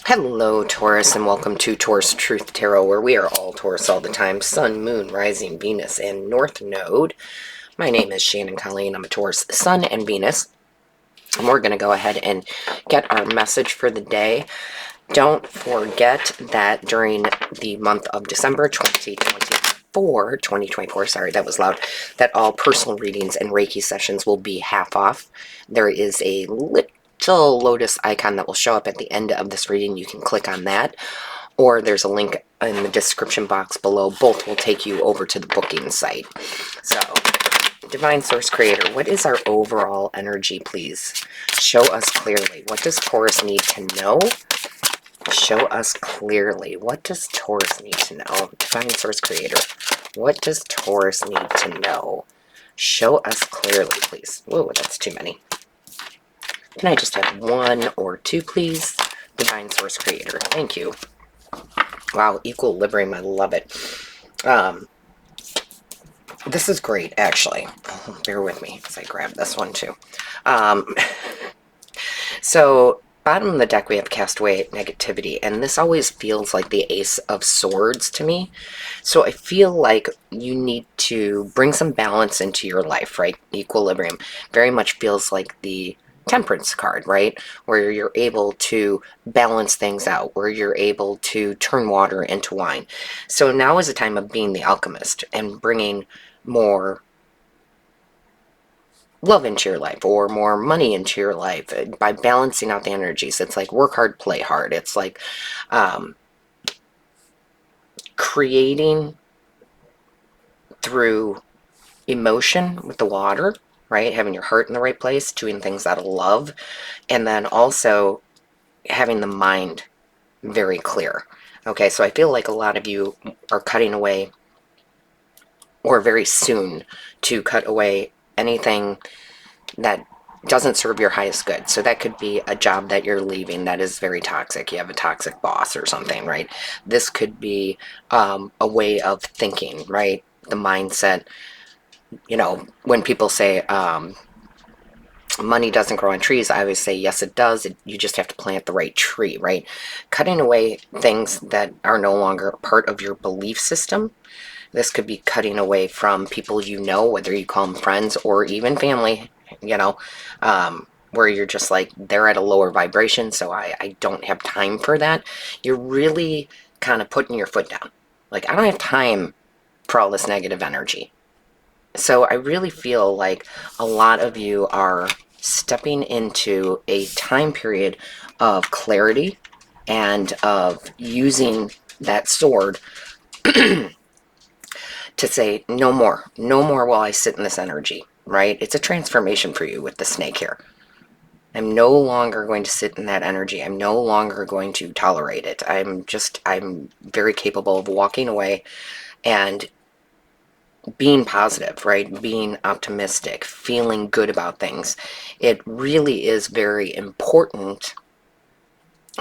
Hello, Taurus, and welcome to Taurus Truth Tarot, where we are all Taurus all the time. Sun, Moon, Rising, Venus, and North Node. My name is Shannon Colleen. I'm a Taurus Sun and Venus. And we're going to go ahead and get our message for the day. Don't forget that during the month of December 2024, sorry, that was loud, that all personal readings and Reiki sessions will be half off. There is a little lotus icon that will show up at the end of this reading. You can click on that, or there's a link in the description box below. Both will take you over to the booking site. So, Divine Source Creator, what is our overall energy, please? Show us clearly. What does Taurus need to know? Show us clearly. What does Taurus need to know? Divine Source Creator, what does Taurus need to know? Show us clearly, please. Whoa, that's too many. Can I just have one or two, please? Divine Source Creator, thank you. Wow, equilibrium, I love it. This is great, actually. Bear with me as I grab this one, too. So, bottom of the deck, we have Cast Away Negativity, and this always feels like the Ace of Swords to me. So I feel like you need to bring some balance into your life, right? Equilibrium very much feels like the Temperance card, right? Where you're able to balance things out, where you're able to turn water into wine. So now is a time of being the alchemist and bringing more love into your life or more money into your life by balancing out the energies. It's like work hard, play hard. It's like creating through emotion with the water, right? Having your heart in the right place, doing things out of love, and then also having the mind very clear. Okay, so I feel like a lot of you are cutting away, or very soon to cut away, anything that doesn't serve your highest good. So that could be a job that you're leaving that is very toxic. You have a toxic boss or something, right? This could be a way of thinking, right? The mindset. You know, when people say money doesn't grow on trees, I always say, yes, it does. You just have to plant the right tree, right? Cutting away things that are no longer part of your belief system. This could be cutting away from people you know, whether you call them friends or even family, you know, where you're just like, they're at a lower vibration, so I don't have time for that. You're really kind of putting your foot down. Like, I don't have time for all this negative energy. So I really feel like a lot of you are stepping into a time period of clarity and of using that sword to say, no more while I sit in this energy, right? It's a transformation for you with the snake here. I'm no longer going to sit in that energy. I'm no longer going to tolerate it. I'm very capable of walking away and being positive, right? Being optimistic, feeling good about things. It really is very important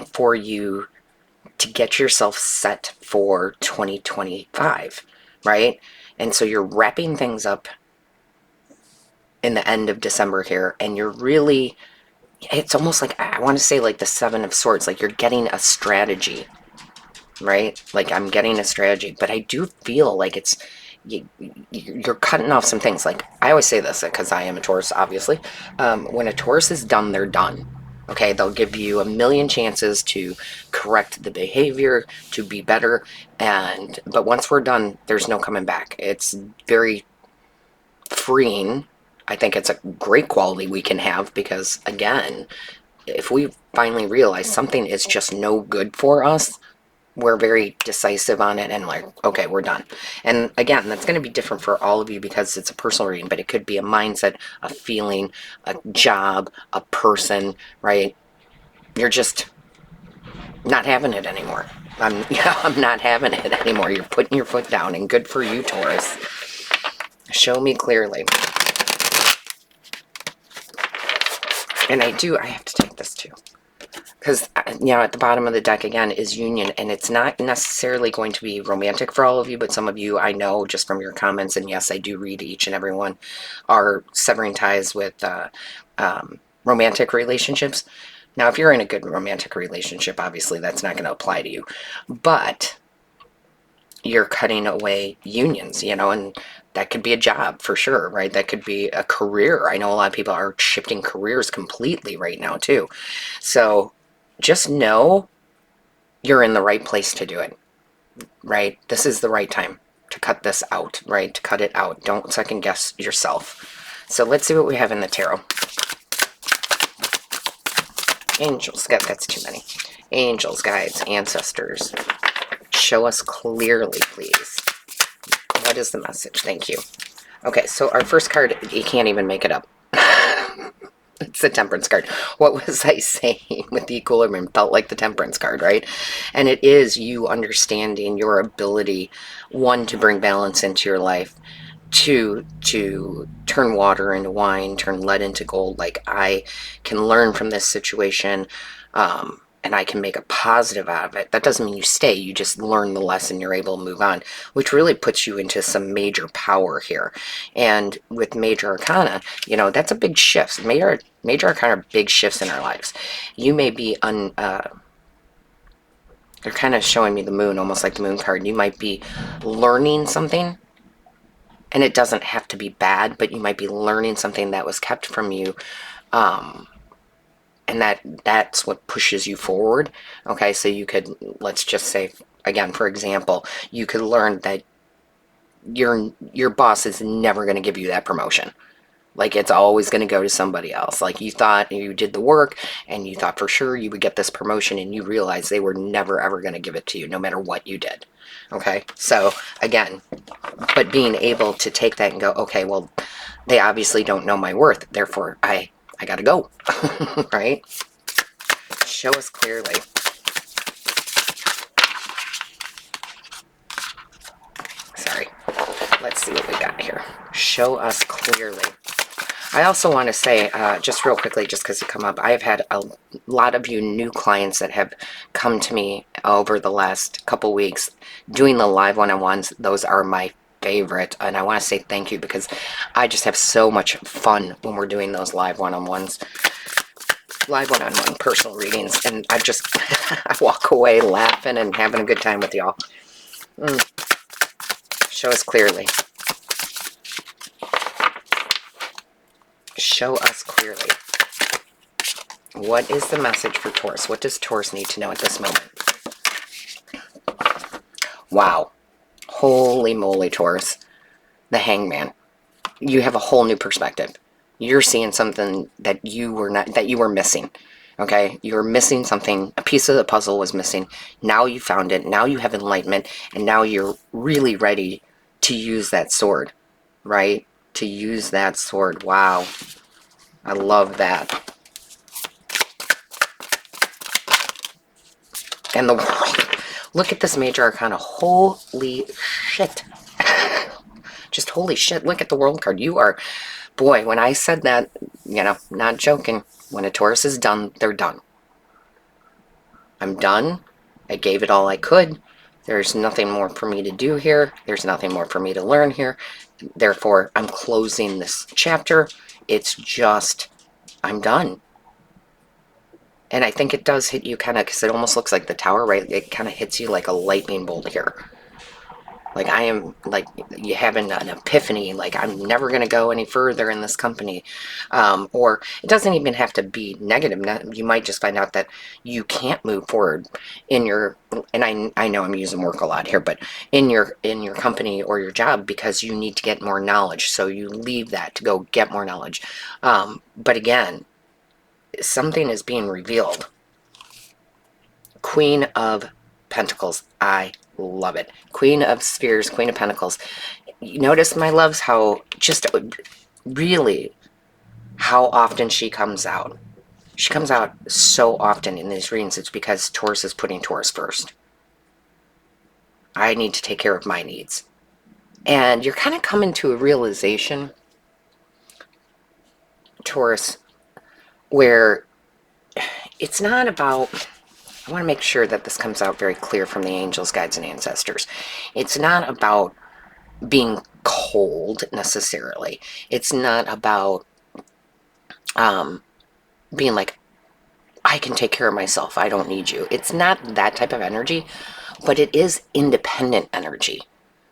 for you to get yourself set for 2025, right? And so you're wrapping things up in the end of December here, and you're really, it's almost like, I want to say like the Seven of Swords, like you're getting a strategy, right? Like I'm getting a strategy, but I do feel like it's, you're cutting off some things. Like I always say this because I am a Taurus, obviously. When a Taurus is done, they're done. Okay, they'll give you a million chances to correct the behavior, to be better, but once we're done, there's no coming back. It's very freeing. I think it's a great quality we can have because, again, if we finally realize something is just no good for us, we're very decisive on it and like, okay, we're done. And again, that's going to be different for all of you because it's a personal reading, but it could be a mindset, a feeling, a job, a person, right? You're just not having it anymore. I'm not having it anymore. You're putting your foot down, and good for you, Taurus. Show me clearly. And I have to take this too. Because, you know, at the bottom of the deck, again, is union. And it's not necessarily going to be romantic for all of you, but some of you, I know just from your comments, and yes, I do read each and every one, are severing ties with romantic relationships. Now, if you're in a good romantic relationship, obviously that's not going to apply to you. But you're cutting away unions, and that could be a job for sure, right? That could be a career. I know a lot of people are shifting careers completely right now too. So just know you're in the right place to do it, right? This is the right time to cut this out, right? To cut it out. Don't second guess yourself. So let's see what we have in the tarot. Angels, that's too many. Angels, guides, ancestors, show us clearly, please. What is the message? Thank you. Okay, so our first card, you can't even make it up. It's the Temperance card. What was I saying with the equilibrium? Felt like the Temperance card, right? And it is you understanding your ability, one, to bring balance into your life, two, to turn water into wine, turn lead into gold. Like, I can learn from this situation, and I can make a positive out of it. That doesn't mean you stay. You just learn the lesson. You're able to move on, which really puts you into some major power here. And with major arcana, that's a big shift. Major arcana are big shifts in our lives. You may be they're kind of showing me the moon, almost like the moon card. You might be learning something, and it doesn't have to be bad, but you might be learning something that was kept from you, and that's what pushes you forward. Okay, so you could, let's just say, again, for example, you could learn that your boss is never going to give you that promotion. Like, it's always going to go to somebody else. Like, you thought you did the work and you thought for sure you would get this promotion, and you realize they were never ever going to give it to you no matter what you did. Okay, so again, but being able to take that and go, okay, well, they obviously don't know my worth, therefore I gotta go. Right? Show us clearly. Sorry. Let's see what we got here. Show us clearly. I also want to say, just real quickly, just because you come up, I have had a lot of you new clients that have come to me over the last couple weeks doing the live one-on-ones. Those are my favorite, and I want to say thank you, because I just have so much fun when we're doing those live one-on-ones, live one-on-one personal readings, and I just I walk away laughing and having a good time with y'all. Show us clearly. Show us clearly. What is the message for Taurus? What does Taurus need to know at this moment? Wow. Holy moly, Taurus. The Hangman. You have a whole new perspective. You're seeing something that you were missing. Okay? You were missing something. A piece of the puzzle was missing. Now you found it. Now you have enlightenment. And now you're really ready to use that sword. Right? To use that sword. Wow. I love that. And the world. Look at this major arcana. Holy shit. Just holy shit. Look at the world card. You are, boy, when I said that, not joking. When a Taurus is done, they're done. I'm done. I gave it all I could. There's nothing more for me to do here. There's nothing more for me to learn here. Therefore, I'm closing this chapter. It's just, I'm done. And I think it does hit you kind of, because it almost looks like the tower, right? It kind of hits you like a lightning bolt here. Like, I am, like, you having an epiphany, like, I'm never going to go any further in this company. Or it doesn't even have to be negative. You might just find out that you can't move forward in your, and I know I'm using work a lot here, but in your company or your job, because you need to get more knowledge. So you leave that to go get more knowledge. But again, something is being revealed. Queen of Pentacles. I love it. Queen of Spheres, Queen of Pentacles. You notice, my loves, how just really how often she comes out. She comes out so often in these readings. It's because Taurus is putting Taurus first. I need to take care of my needs. And you're kind of coming to a realization, Taurus, where it's not about, I want to make sure that this comes out very clear from the angels, guides, and ancestors. It's not about being cold necessarily. It's not about being like I can take care of myself. I don't need you. It's not that type of energy, but it is independent energy.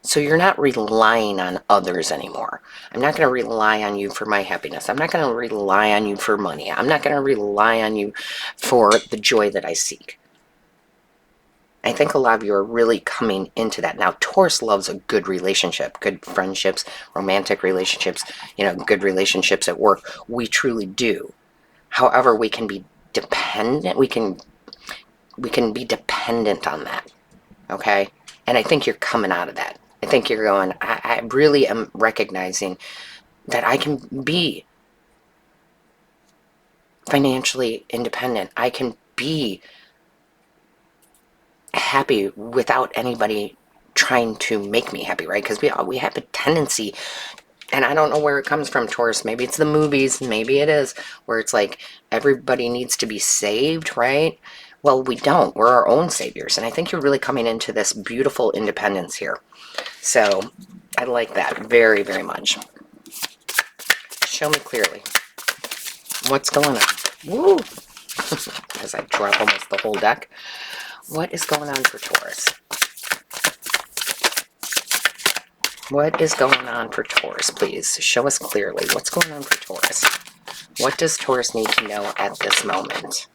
So you're not relying on others anymore. I'm not going to rely on you for my happiness. I'm not going to rely on you for money. I'm not going to rely on you for the joy that I seek. I think a lot of you are really coming into that. Now, Taurus loves a good relationship, good friendships, romantic relationships, good relationships at work. We truly do. However, we can be dependent. We can be dependent on that. Okay? And I think you're coming out of that. I think you're going, I really am recognizing that I can be financially independent. I can be happy without anybody trying to make me happy, right? Because we have a tendency, and I don't know where it comes from, Taurus. Maybe it's the movies, maybe it is, where it's like everybody needs to be saved, right? Well, we don't. We're our own saviors. And I think you're really coming into this beautiful independence here. So I like that very, very much. Show me clearly. What's going on? Woo! As I drop almost the whole deck. What is going on for Taurus? What is going on for Taurus, please? Show us clearly. What's going on for Taurus? What does Taurus need to know at this moment?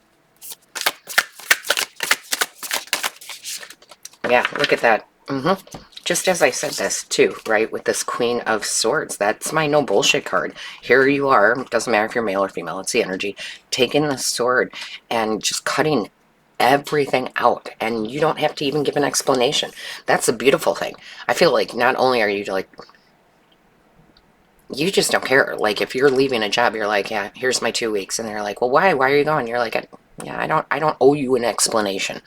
Yeah, look at that. Just as I said this, too, right? With this Queen of Swords. That's my no bullshit card. Here you are. Doesn't matter if you're male or female. It's the energy. Taking the sword and just cutting everything out, and you don't have to even give an explanation. That's the beautiful thing. I feel like not only are you like, you just don't care. Like if you're leaving a job, you're like, yeah, here's my 2 weeks, and they're like, well, why are you going? You're like, yeah, I don't owe you an explanation,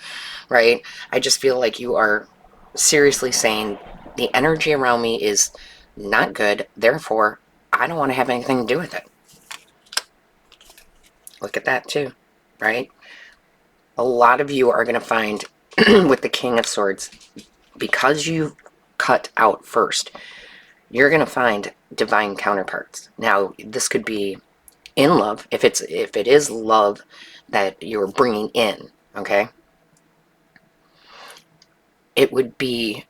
right? I just feel like you are seriously saying the energy around me is not good, therefore I don't want to have anything to do with it. Look at that too, right? A lot of you are going to find with the King of Swords, because you cut out first, you're going to find divine counterparts. Now, this could be in love, if it is love that you're bringing in, okay? It would be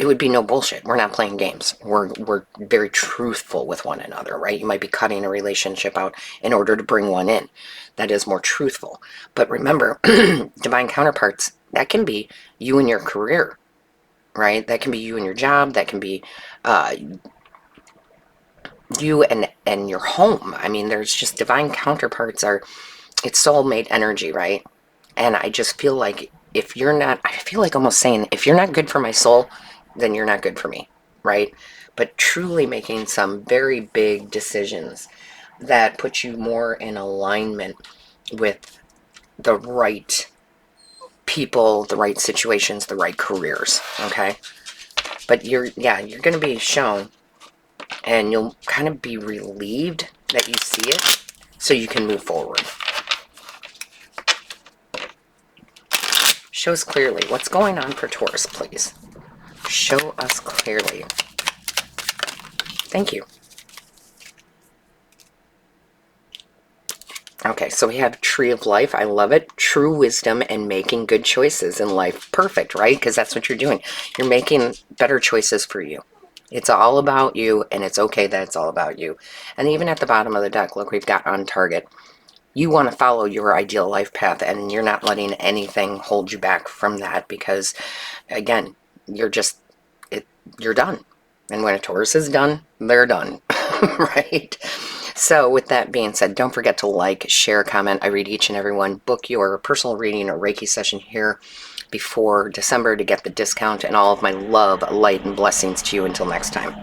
no bullshit. We're not playing games. We're very truthful with one another, right? You might be cutting a relationship out in order to bring one in. That is more truthful. But remember, divine counterparts, that can be you and your career, right? That can be you and your job. That can be you and your home. I mean, there's just divine counterparts it's soulmate energy, right? And I just feel like I feel like almost saying, if you're not good for my soul, then you're not good for me, right? But truly making some very big decisions that put you more in alignment with the right people, the right situations, the right careers, okay? But you're going to be shown, and you'll kind of be relieved that you see it so you can move forward. Show us clearly. What's going on for Taurus, please? Show us clearly. Thank you. Okay, so we have Tree of Life. I love it. True wisdom and making good choices in life. Perfect, right? Because that's what you're doing. You're making better choices for you. It's all about you, and it's okay that it's all about you. And even at the bottom of the deck, look, we've got on target. You want to follow your ideal life path, and you're not letting anything hold you back from that, because, again, you're done. And when a Taurus is done, they're done, right? So with that being said, don't forget to like, share, comment. I read each and every one. Book your personal reading or Reiki session here before December to get the discount, and all of my love, light, and blessings to you until next time.